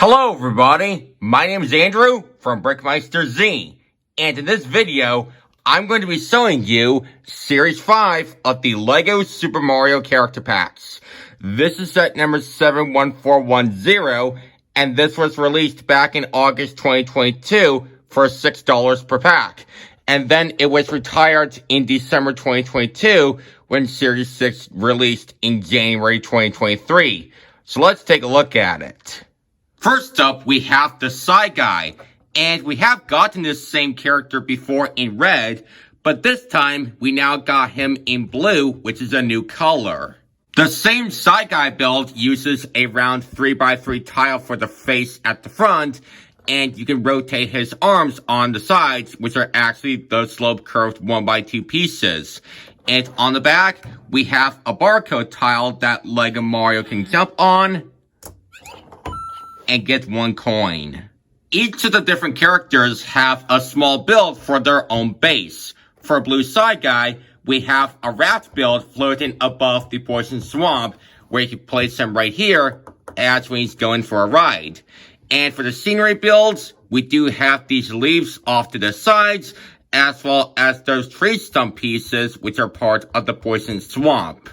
Hello everybody, my name is Andrew from BrickMeisterZ, and in this video, I'm going to be showing you Series 5 of the LEGO Super Mario Character Packs. This is set number 71410, and this was released back in August 2022 for $6 per pack. And then it was retired in December 2022 when Series 6 released in January 2023. So let's take a look at it. First up, we have the Side Guy, and we have gotten this same character before in red, but this time we now got him in blue, which is a new color. The same Side Guy build uses a round 3x3 tile for the face at the front, and you can rotate his arms on the sides, which are actually the slope curved 1x2 pieces. And on the back, we have a barcode tile that LEGO Mario can jump on and get 1 coin. Each of the different characters have a small build for their own base. For Blue Side Guy, we have a raft build floating above the Poison Swamp, where you can place him right here as when he's going for a ride. And for the scenery builds, we do have these leaves off to the sides, as well as those tree stump pieces, which are part of the Poison Swamp.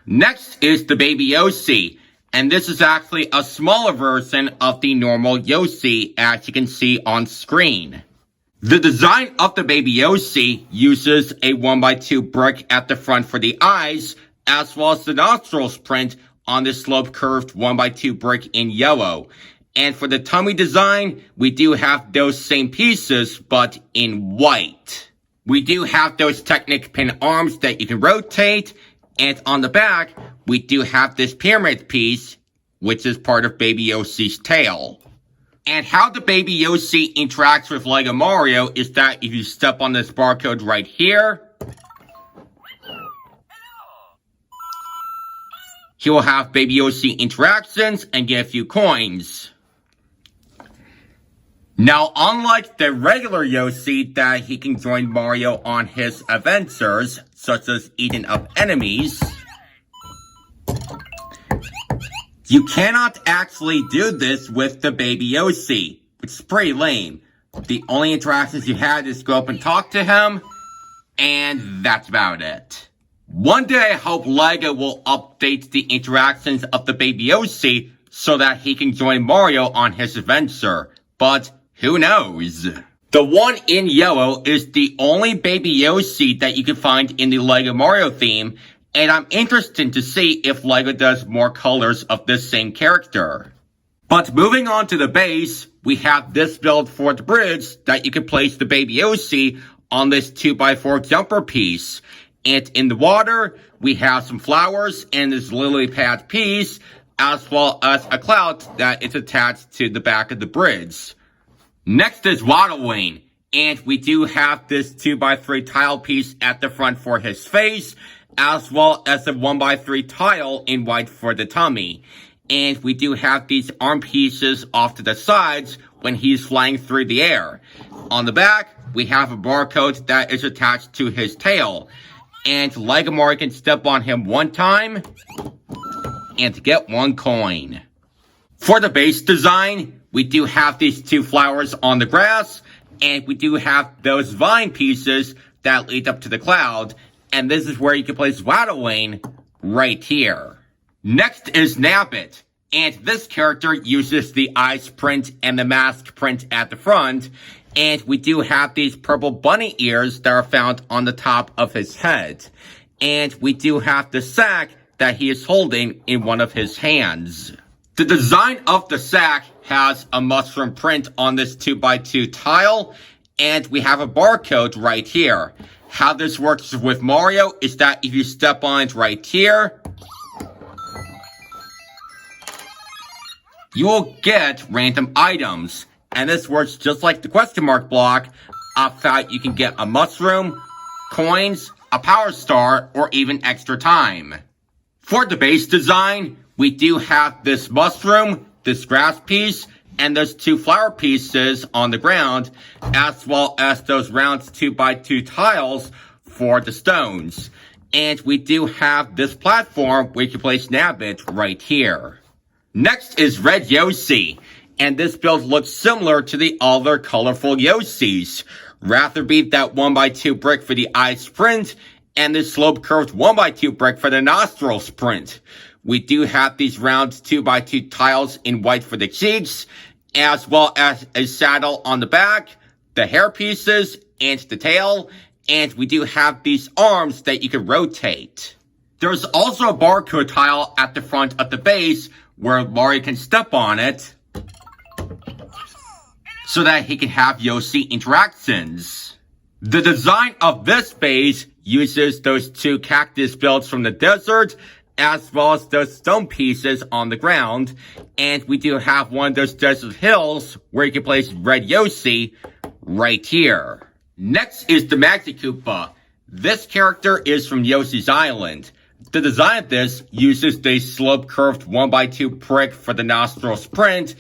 Next is the Baby Yoshi. And this is actually a smaller version of the normal Yoshi, as you can see on screen. The design of the Baby Yoshi uses a 1x2 brick at the front for the eyes, as well as the nostrils print on the slope curved 1x2 brick in yellow. And for the tummy design, we do have those same pieces, but in white. We do have those Technic pin arms that you can rotate, and on the back, we do have this pyramid piece, which is part of Baby Yoshi's tail. And how the Baby Yoshi interacts with LEGO Mario is that if you step on this barcode right here, he will have Baby Yoshi interactions and get a few coins. Now, unlike the regular Yoshi that he can join Mario on his adventures, such as eating up enemies, you cannot actually do this with the Baby Yoshi, which is pretty lame. The only interactions you had is go up and talk to him, and that's about it. One day I hope LEGO will update the interactions of the Baby Yoshi so that he can join Mario on his adventure, but who knows? The one in yellow is the only Baby Yoshi that you can find in the LEGO Mario theme, and I'm interested to see if LEGO does more colors of this same character. But moving on to the base, we have this build for the bridge that you can place the Baby Yoshi on this 2x4 jumper piece. And in the water, we have some flowers and this lily pad piece, as well as a cloud that is attached to the back of the bridge. Next is Waddlewing, and we do have this 2x3 tile piece at the front for his face, as well as a 1x3 tile in white for the tummy. And we do have these arm pieces off to the sides when he's flying through the air. On the back, we have a barcode that is attached to his tail. And LEGO Mario can step on him 1 time and get 1 coin. For the base design, we do have these 2 flowers on the grass, and we do have those vine pieces that lead up to the cloud, and this is where you can place Waddlewing right here. Next is Nabbit, and this character uses the eyes print and the mask print at the front, and we do have these purple bunny ears that are found on the top of his head. And we do have the sack that he is holding in one of his hands. The design of the sack has a mushroom print on this 2x2 tile, and we have a barcode right here. How this works with Mario is that if you step on it right here, you will get random items. And this works just like the question mark block, of that you can get a mushroom, coins, a power star, or even extra time. For the base design, we do have this mushroom, this grass piece, and those 2 flower pieces on the ground, as well as those round 2x2 tiles for the stones. And we do have this platform where you can place Nabbit right here. Next is Red Yoshi, And this build looks similar to the other colorful Yoshis. Rather be that 1x2 brick for the eye sprint, and this slope curved 1x2 brick for the nostril sprint. We do have these round 2x2 tiles in white for the cheeks, as well as a saddle on the back, the hair pieces, and the tail, and we do have these arms that you can rotate. There's also a barcode tile at the front of the base where Mario can step on it, so that he can have Yoshi interactions. The design of this base uses those two cactus builds from the desert, as well as those stone pieces on the ground, and we do have one of those desert hills where you can place Red Yoshi right here. Next is the Magikoopa. This character is from Yoshi's Island. The design of this uses the slope curved 1x2 brick for the nostril sprint,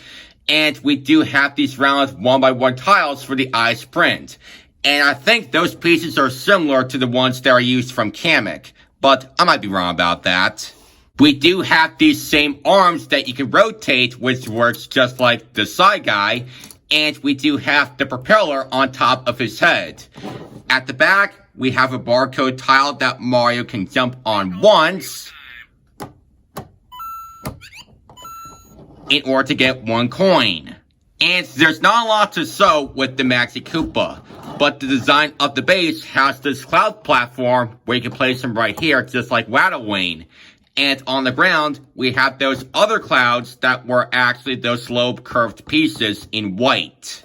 and we do have these round 1x1 tiles for the eye sprint. And I think those pieces are similar to the ones that are used from Kamek, but I might be wrong about that. We do have these same arms that you can rotate, which works just like the side guy, and we do have the propeller on top of his head. At the back, we have a barcode tile that Mario can jump on once in order to get 1 coin. And there's not a lot to sew with the Magikoopa, but the design of the base has this cloud platform where you can place him right here, just like Waddlewing. And on the ground, we have those other clouds that were actually those slope curved pieces in white.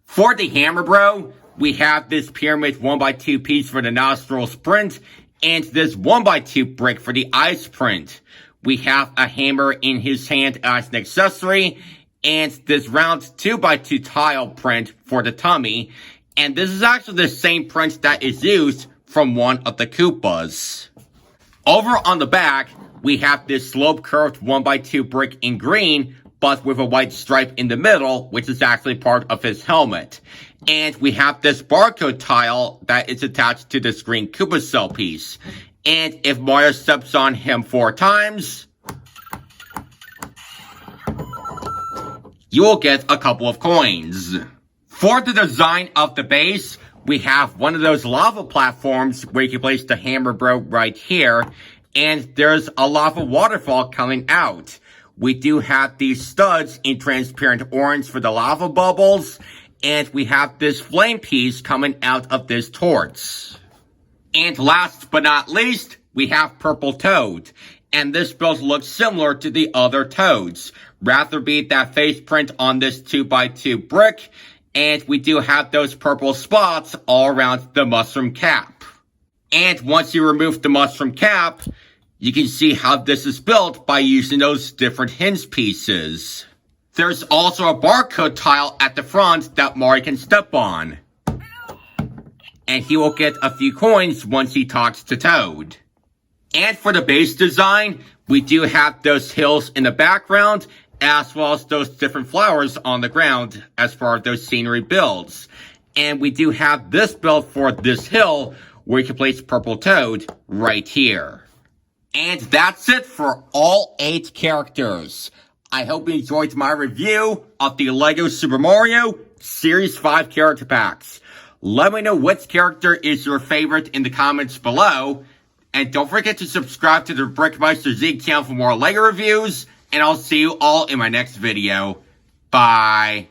For the Hammer Bro, we have this pyramid 1x2 piece for the nostril sprint, and this 1x2 brick for the eye sprint. We have a hammer in his hand as an accessory, and this round 2x2 tile print for the tummy. And this is actually the same print that is used from one of the Koopas. Over on the back, we have this slope curved 1x2 brick in green, but with a white stripe in the middle, which is actually part of his helmet. And we have this barcode tile that is attached to this green Koopa cell piece. And if Mario steps on him 4 times, you will get a couple of coins. For the design of the base, we have one of those lava platforms where you can place the Hammer Bro right here, and there's a lava waterfall coming out. We do have these studs in transparent orange for the lava bubbles, and we have this flame piece coming out of this torch. And last but not least, we have Purple Toad. And this build looks similar to the other Toads. Rather be that face print on this 2x2 brick. And we do have those purple spots all around the mushroom cap. And once you remove the mushroom cap, you can see how this is built by using those different hinge pieces. There's also a barcode tile at the front that Mario can step on. And he will get a few coins once he talks to Toad. And for the base design, we do have those hills in the background, as well as those different flowers on the ground as part of those scenery builds. And we do have this build for this hill, where you can place Purple Toad right here. And that's it for all 8 characters. I hope you enjoyed my review of the LEGO Super Mario Series 5 character packs. Let me know which character is your favorite in the comments below. And don't forget to subscribe to the BrickMeisterZ channel for more LEGO reviews. And I'll see you all in my next video. Bye.